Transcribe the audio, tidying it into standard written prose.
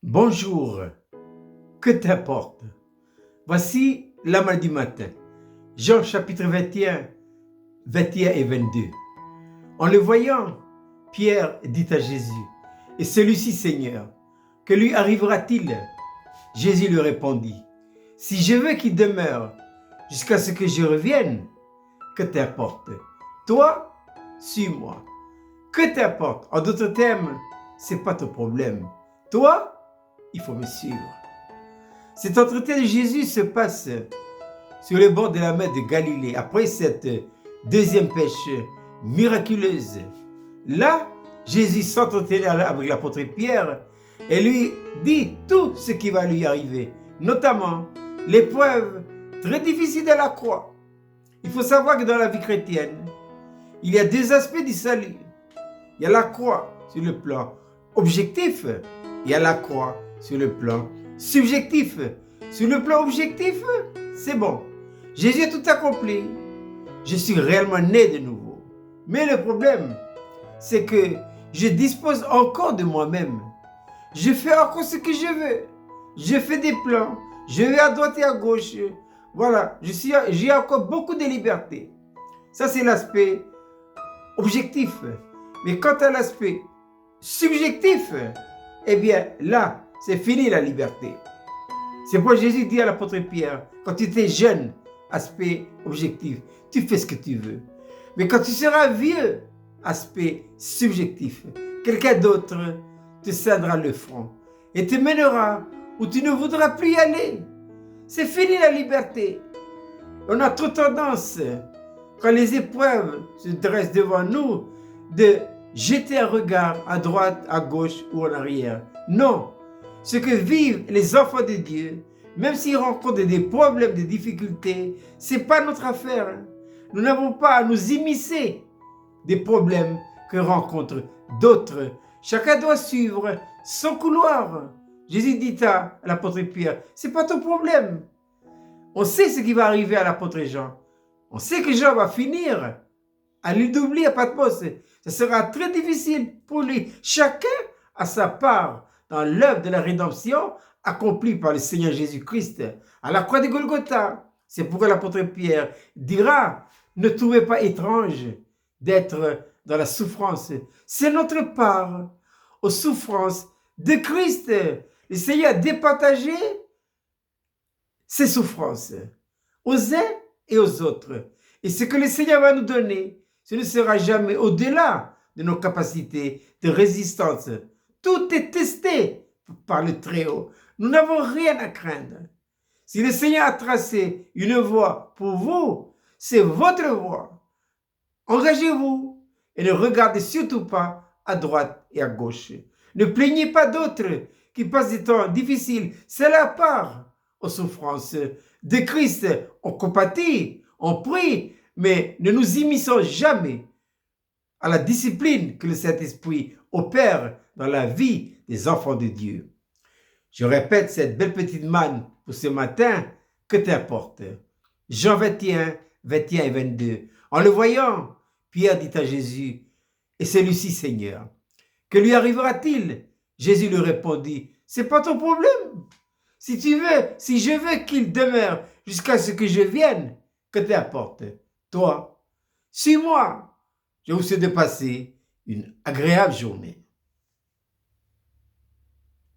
Bonjour, que t'importe? Voici la main du matin. Jean chapitre 21, 21 et 22. En le voyant, Pierre dit à Jésus, « Et celui-ci, Seigneur, que lui arrivera-t-il » Jésus lui répondit, « Si je veux qu'il demeure jusqu'à ce que je revienne, que t'importe? Toi, suis-moi. Que t'importe? En d'autres termes, c'est pas ton problème. Toi, il faut me suivre. » Cet entretien de Jésus se passe sur le bord de la mer de Galilée, après cette deuxième pêche miraculeuse. Là, Jésus s'entretenait avec l'apôtre Pierre et lui dit tout ce qui va lui arriver, notamment l'épreuve très difficile de la croix. Il faut savoir que dans la vie chrétienne, il y a deux aspects du salut. Il y a la croix sur le plan objectif, il y a la croix sur le plan subjectif. Sur le plan objectif, c'est bon. Jésus a tout accompli. Je suis réellement né de nouveau. Mais le problème, c'est que je dispose encore de moi-même. Je fais encore ce que je veux. Je fais des plans. Je vais à droite et à gauche. Voilà, j'ai encore beaucoup de liberté. Ça, c'est l'aspect objectif. Mais quant à l'aspect subjectif, eh bien, là, c'est fini la liberté. C'est pourquoi Jésus dit à l'apôtre Pierre, quand tu étais jeune, aspect objectif, tu fais ce que tu veux. Mais quand tu seras vieux, aspect subjectif, quelqu'un d'autre te cédera le front et te mènera où tu ne voudras plus y aller. C'est fini la liberté. On a trop tendance, quand les épreuves se dressent devant nous, de jeter un regard à droite, à gauche ou en arrière. Non. Ce que vivent les enfants de Dieu, même s'ils rencontrent des problèmes, des difficultés, ce n'est pas notre affaire. Nous n'avons pas à nous immiscer des problèmes que rencontrent d'autres. Chacun doit suivre son couloir. Jésus dit à l'apôtre Pierre, ce n'est pas ton problème. On sait ce qui va arriver à l'apôtre Jean. On sait que Jean va finir à l'île d'oubli à Patmos. Ce sera très difficile pour lui. Chacun a sa part dans l'œuvre de la rédemption accomplie par le Seigneur Jésus-Christ à la croix de Golgotha. C'est pourquoi l'apôtre Pierre dira, ne trouvez pas étrange d'être dans la souffrance. C'est notre part aux souffrances de Christ. Le Seigneur a départagé ses souffrances aux uns et aux autres. Et ce que le Seigneur va nous donner, ce ne sera jamais au-delà de nos capacités de résistance. Tout est testé par le Très-Haut. Nous n'avons rien à craindre. Si le Seigneur a tracé une voie pour vous, c'est votre voie. Engagez-vous et ne regardez surtout pas à droite et à gauche. Ne plaignez pas d'autres qui passent des temps difficiles. C'est la part aux souffrances de Christ. On compatit, on prie, mais ne nous immisçons jamais à la discipline que le Saint-Esprit opère dans la vie des enfants de Dieu. Je répète cette belle petite manne pour ce matin, que t'importe. Jean 21, 21 et 22. En le voyant, Pierre dit à Jésus, « Et celui-ci, Seigneur, que lui arrivera-t-il » Jésus lui répondit, « C'est pas ton problème. Si je veux qu'il demeure jusqu'à ce que je vienne, que t'importe. Toi, suis-moi. » Je vous souhaite de passer une agréable journée.